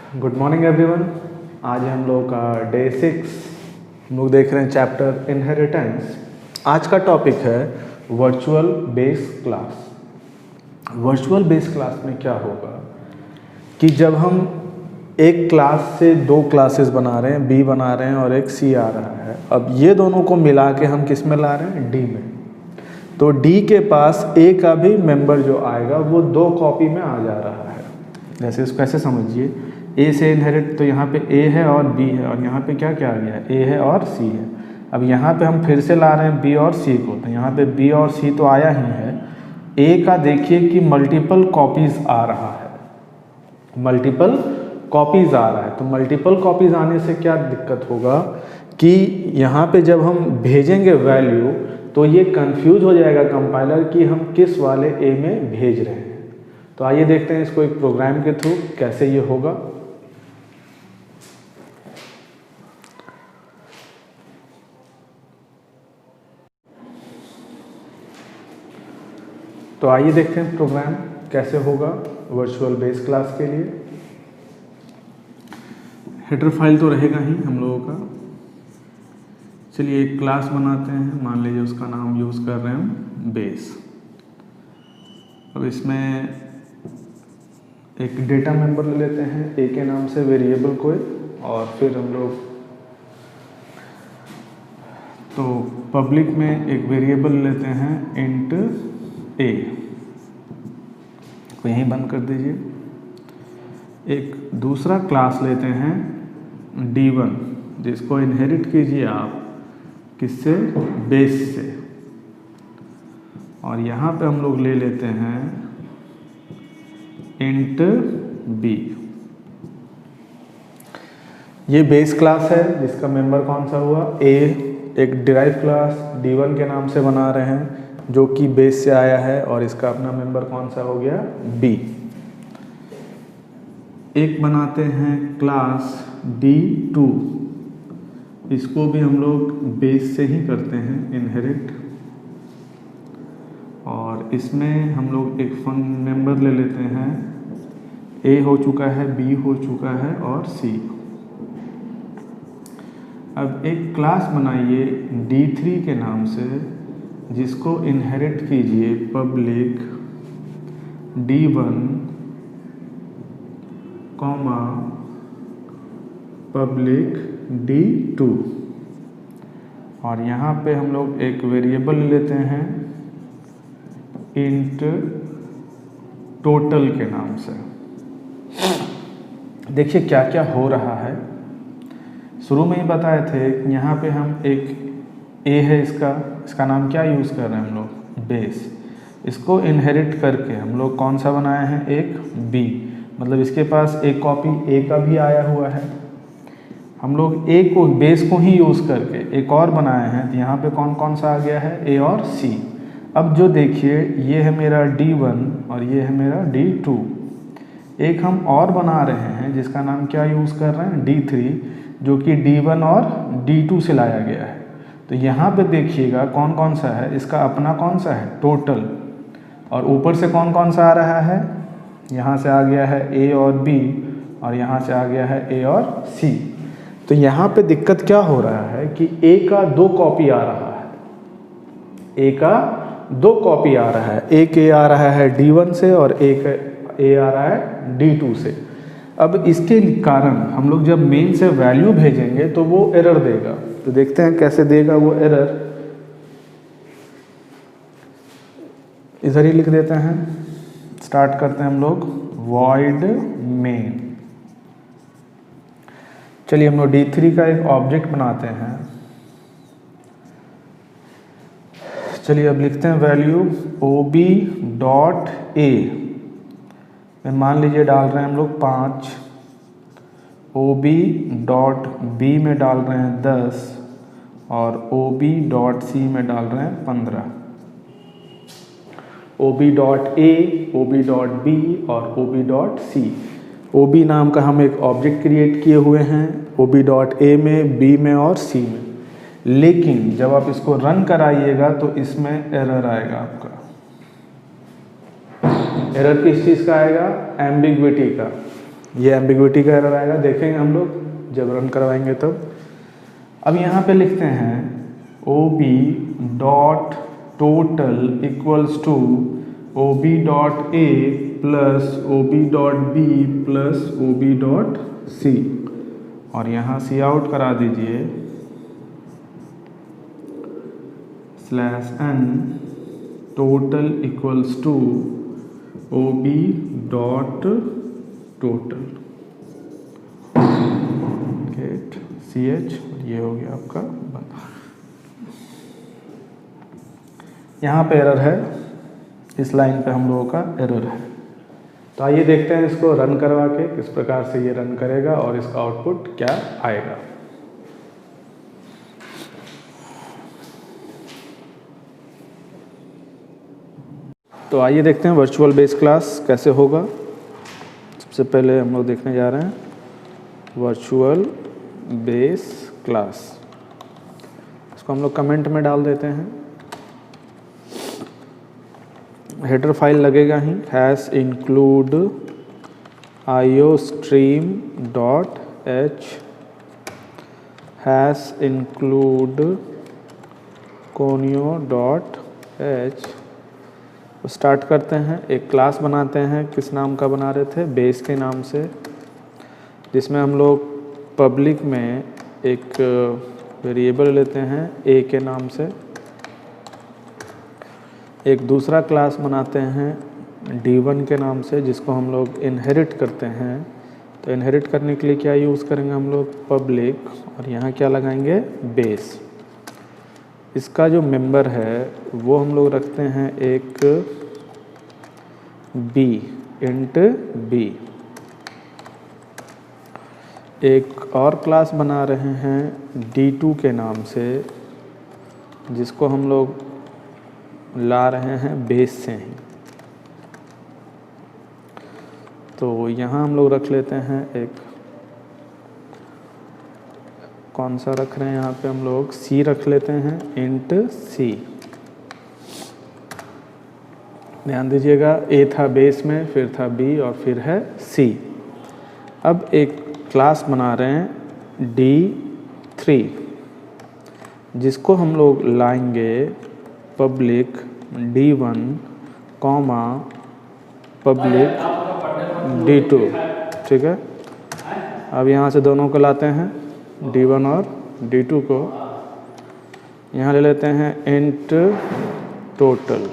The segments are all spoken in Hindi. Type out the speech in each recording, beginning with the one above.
Good morning everyone. आज हम लोग का डे 6 हम लोग देख रहे हैं चैप्टर इनहेरिटेंस। आज का टॉपिक है virtual base class. Virtual base class में क्या होगा कि जब हम एक क्लास से दो क्लासेस बना रहे हैं, बी बना रहे हैं और एक सी आ रहा है। अब ये दोनों को मिला के हम किस में ला रहे हैं, डी में। तो डी के पास ए का भी मेंबर जो आएगा वो दो कॉपी में आ जा रहा है। जैसे इसको ऐसे समझिए, ए से इनहेरिट तो यहाँ पे ए है और बी है, और यहाँ पे क्या क्या आ गया है, ए है और सी है। अब यहाँ पे हम फिर से ला रहे हैं बी और सी को, तो यहाँ पे बी और सी तो आया ही है। ए का देखिए कि मल्टीपल कॉपीज आ रहा है, मल्टीपल कॉपीज आ रहा है। तो मल्टीपल कॉपीज आने से क्या दिक्कत होगा कि यहाँ पे जब हम भेजेंगे वैल्यू तो ये कंफ्यूज हो जाएगा कंपाइलर कि हम किस वाले ए में भेज रहे हैं। तो आइए देखते हैं इसको एक प्रोग्राम के थ्रू कैसे ये होगा। तो आइए देखते हैं प्रोग्राम कैसे होगा वर्चुअल बेस क्लास के लिए। हेडर फाइल तो रहेगा ही हम लोगों का। चलिए एक क्लास बनाते हैं, मान लीजिए उसका नाम यूज़ कर रहे हैं बेस। अब इसमें एक डेटा मेंबर ले लेते हैं ए के नाम से, वेरिएबल कोई, और फिर हम लोग तो पब्लिक में एक वेरिएबल लेते हैं इंट ए को यहीं बंद कर दीजिए। एक दूसरा क्लास लेते हैं D1, जिसको इनहेरिट कीजिए आप किससे, बेस से। और यहाँ पे हम लोग ले लेते हैं इंट बी। ये बेस क्लास है जिसका मेंबर कौन सा हुआ, ए। एक डिराइव क्लास D1 के नाम से बना रहे हैं जो कि बेस से आया है, और इसका अपना मेंबर कौन सा हो गया, बी। एक बनाते हैं क्लास D2, इसको भी हम लोग बेस से ही करते हैं इनहेरिट। और इसमें हम लोग एक मेंबर ले लेते हैं, ए हो चुका है, बी हो चुका है और सी। अब एक क्लास बनाइए D3 के नाम से, जिसको इनहेरिट कीजिए public D1 comma public D2। और यहाँ पे हम लोग एक वेरिएबल लेते हैं इंट टोटल के नाम से। देखिए क्या क्या हो रहा है। शुरू में ही बताए थे कि यहाँ पे हम एक ए है, इसका नाम क्या यूज़ कर रहे हैं हम लोग, बेस। इसको इनहेरिट करके हम लोग कौन सा बनाए हैं, एक बी। मतलब इसके पास एक कॉपी ए का भी आया हुआ है। हम लोग ए को, बेस को ही यूज़ करके एक और बनाए हैं। तो यहाँ पे कौन कौन सा आ गया है, ए और सी। अब जो देखिए ये है मेरा D1 और ये है मेरा D2। एक हम और बना रहे हैं जिसका नाम क्या यूज़ कर रहे हैं, D3, जो कि D1 और D2 से लाया गया है। तो यहाँ पे देखिएगा कौन कौन सा है, इसका अपना कौन सा है, टोटल। और ऊपर से कौन कौन सा आ रहा है, यहाँ से आ गया है ए और बी, और यहाँ से आ गया है ए और सी। तो यहाँ पे दिक्कत क्या हो रहा है कि ए का दो कॉपी आ रहा है, ए का दो कॉपी आ रहा है। एक ए आ रहा है D1 से और एक ए आ रहा है D2 से। अब इसके कारण हम लोग जब मेन से वैल्यू भेजेंगे तो वो एरर देगा। तो देखते हैं कैसे देगा वो एरर। इधर ही लिख देते हैं, स्टार्ट करते हैं हम लोग void main। चलिए हम लोग D3 का एक ऑब्जेक्ट बनाते हैं। चलिए अब लिखते हैं वैल्यू ob.a में मान लीजिए डाल रहे हैं हम लोग 5, ob.b में डाल रहे हैं 10 और ob.c में डाल रहे हैं 15। ob.a, ob.b और ob.c। ob नाम का हम एक ऑब्जेक्ट क्रिएट किए हुए हैं ob.a में, b में और c में। लेकिन जब आप इसको रन कराइएगा तो इसमें एरर आएगा आपका। एरर किस चीज़ का आएगा, एम्बिग्विटी का। ये एम्बिग्विटी का एरर आएगा, देखेंगे हम लोग जब रन करवाएंगे तब। अब यहाँ पे लिखते हैं OB dot total equals to OB dot A plus OB dot B plus OB dot C, और यहाँ सी आउट करा दीजिए /n total equals to OB dot total get CH, ये हो गया आपका बंद। यहाँ पे एरर है, इस लाइन पे हम लोगों का एरर है। तो आइए देखते हैं इसको रन करवा के किस प्रकार से ये रन करेगा और इसका आउटपुट क्या आएगा। तो आइए देखते हैं वर्चुअल बेस क्लास कैसे होगा। सबसे पहले हम लोग देखने जा रहे हैं वर्चुअल बेस क्लास। इसको हम लोग कमेंट में डाल देते हैं। हेडर फाइल लगेगा ही, hash include iostream dot h, hash include conio dot h। Start करते हैं, एक क्लास बनाते हैं। किस नाम का बना रहे थे? बेस के नाम से, जिसमें हम लोग पब्लिक में एक वेरिएबल लेते हैं a के नाम से। एक दूसरा क्लास बनाते हैं d1 के नाम से, जिसको हम लोग इनहेरिट करते हैं। तो इनहेरिट करने के लिए क्या यूज़ करेंगे हम लोग? पब्लिक, और यहाँ क्या लगाएंगे? बेस। इसका जो मेंबर है वो हम लोग रखते हैं एक b, इंट b। एक और क्लास बना रहे हैं d2 के नाम से, जिसको हम लोग ला रहे हैं बेस से ही। तो यहाँ हम लोग रख लेते हैं एक, कौन सा रख रहे हैं यहाँ पे हम लोग? c रख लेते हैं, इंट c। ध्यान दीजिएगा, a था बेस में, फिर था b और फिर है c। अब एक क्लास बना रहे हैं d3, जिसको हम लोग लाएंगे public d1 comma public d2। ठीक है, अब यहाँ से दोनों को लाते हैं, d1 और d2 को। यहाँ ले लेते हैं इंट टोटल।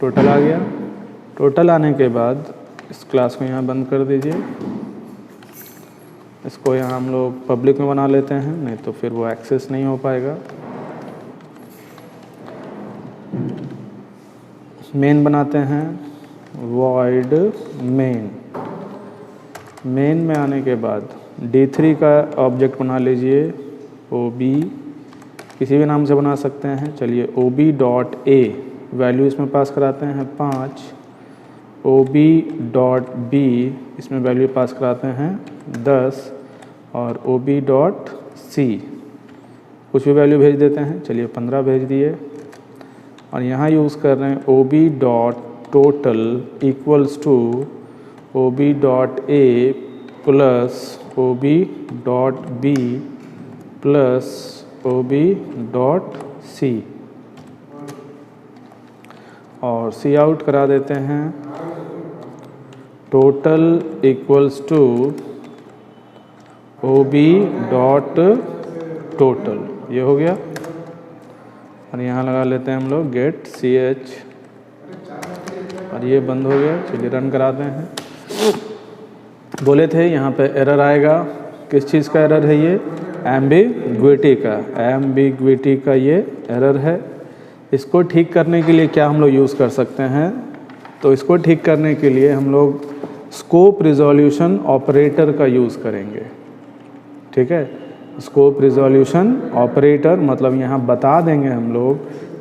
टोटल आ गया। टोटल आने के बाद इस क्लास को यहाँ बंद कर दीजिए। इसको यहाँ हम लोग पब्लिक में बना लेते हैं, नहीं तो फिर वो एक्सेस नहीं हो पाएगा। मेन बनाते हैं, वॉइड मेन। मेन में आने के बाद d3 का ऑब्जेक्ट बना लीजिए, OB, किसी भी नाम से बना सकते हैं। चलिए OB डॉट A, वैल्यू इसमें पास कराते हैं 5। OB डॉट B, इसमें वैल्यू पास कराते हैं 10। और OB डॉट C, कुछ भी वैल्यू भेज देते हैं। चलिए 15 भेज दिए। और यहाँ यूज़ कर रहे हैं OB dot total equals to OB dot A plus OB dot B plus OB dot C, और सी आउट करा देते हैं total equals to OB dot total. ये हो गया। और यहाँ लगा लेते हैं हम लोग गेट CH, और ये बंद हो गया। चलिए रन कराते हैं। बोले थे यहाँ पे एरर आएगा, किस चीज़ का एरर है? ये एम्बिग्विटी का, एम्बिग्विटी का ये एरर है। इसको ठीक करने के लिए क्या हम लोग यूज़ कर सकते हैं? तो इसको ठीक करने के लिए हम लोग स्कोप रिजोल्यूशन ऑपरेटर का यूज़ करेंगे। ठीक है, स्कोप रिजोल्यूशन ऑपरेटर मतलब यहाँ बता देंगे हम लोग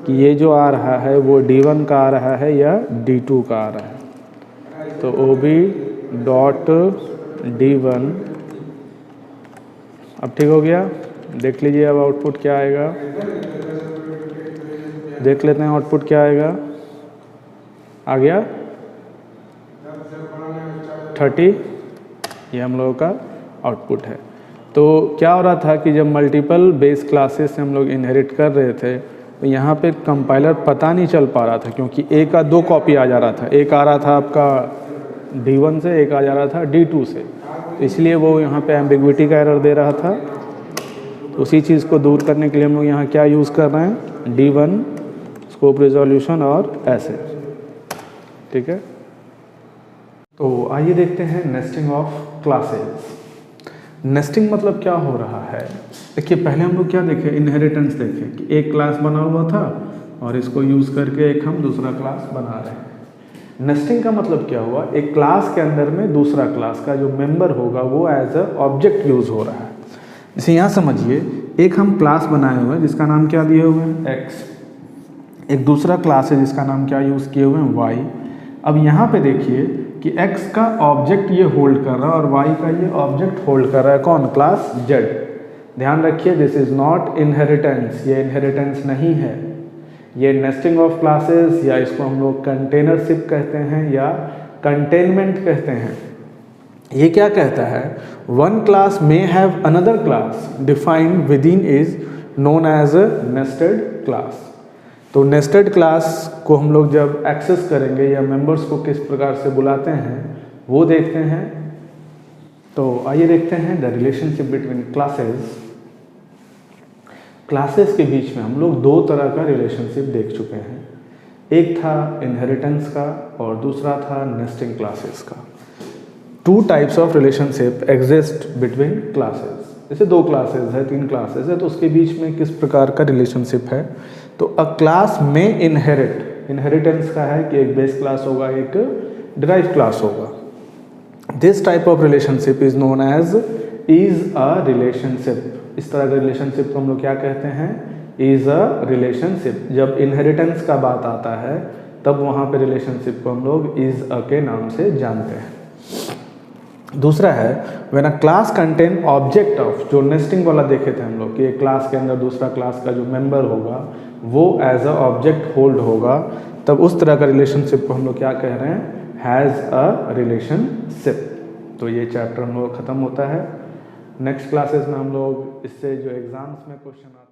कि ये जो आ रहा है वो d1 का आ रहा है या d2 का आ रहा है। तो OB डॉट d1, अब ठीक हो गया। देख लीजिए अब आउटपुट क्या आएगा, देख लेते हैं आउटपुट क्या आएगा। आ गया, 30, ये हम लोगों का आउटपुट है। तो क्या हो रहा था कि जब मल्टीपल बेस क्लासेस से हम लोग इनहेरिट कर रहे थे तो यहाँ पे कंपाइलर पता नहीं चल पा रहा था, क्योंकि ए का 2 कॉपी आ जा रहा था। एक आ रहा था आपका D1 से, एक आ जा रहा था D2 से, तो इसलिए वो यहाँ पे एम्बिग्विटी का एरर दे रहा था। तो उसी चीज़ को दूर करने के लिए हम लोग यहाँ क्या यूज़ कर रहे हैं, D1 स्कोप रिजोल्यूशन और ऐसे, ठीक है। तो आइए देखते हैं नेस्टिंग ऑफ क्लासेस। नेस्टिंग मतलब क्या हो रहा है। देखिए पहले हम लोग क्या देखे, इनहेरिटेंस देखे कि एक क्लास बना हुआ था और इसको यूज़ करके एक हम दूसरा क्लास बना रहे हैं। नेस्टिंग का मतलब क्या हुआ, एक क्लास के अंदर में दूसरा क्लास का जो मेंबर होगा वो एज अ ऑब्जेक्ट यूज़ हो रहा है। जैसे यहाँ समझिए, एक हम क्लास बनाए हुए हैं जिसका नाम क्या दिए हुए हैं, x, एक दूसरा क्लास है जिसका नाम क्या यूज़ किए हुए हैं, y। अब यहाँ पे देखिए कि x का ऑब्जेक्ट ये होल्ड कर रहा है और y का ये ऑब्जेक्ट होल्ड कर रहा है, कौन, क्लास z। ध्यान रखिए, दिस इज़ नॉट इनहेरिटेंस, ये इनहेरिटेंस नहीं है, ये नेस्टिंग ऑफ क्लासेस, या इसको हम लोग कंटेनरशिप कहते हैं या कंटेनमेंट कहते हैं। ये क्या कहता है, one class may have another class defined within is known as a nested class. तो नेस्टेड क्लास को हम लोग जब एक्सेस करेंगे या मेंबर्स को किस प्रकार से बुलाते हैं वो देखते हैं। तो आइए देखते हैं the relationship between classes. Classes के बीच में हम लोग 2 तरह का रिलेशनशिप देख चुके हैं, एक था इनहेरिटेंस का और दूसरा था नेस्टिंग क्लासेस का। 2 types of relationship exist between classes. जैसे 2 क्लासेस है, 3 क्लासेस है, तो उसके बीच में किस प्रकार का रिलेशनशिप है। तो अ क्लास में इनहेरिट, इनहेरिटेंस का है कि एक बेस क्लास होगा, एक डिराइव क्लास होगा। This type of relationship is known as is a relationship. इस तरह का रिलेशनशिप को हम लोग क्या कहते हैं, इज अ रिलेशनशिप। जब इनहेरिटेंस का बात आता है तब वहाँ पे रिलेशनशिप को हम लोग इज अ के नाम से जानते हैं। दूसरा है when a class contain object of, जो नेस्टिंग वाला देखे थे हम लोग कि एक क्लास के अंदर दूसरा क्लास का जो मेंबर होगा वो एज अ ऑब्जेक्ट होल्ड होगा, तब उस तरह का रिलेशनशिप को हम लोग क्या कह रहे हैं, हैज़ अ रिलेशनशिप। तो ये चैप्टर हम लोग ख़त्म होता है। नेक्स्ट क्लासेस में हम लोग इससे जो एग्ज़ाम्स में क्वेश्चन आते हैं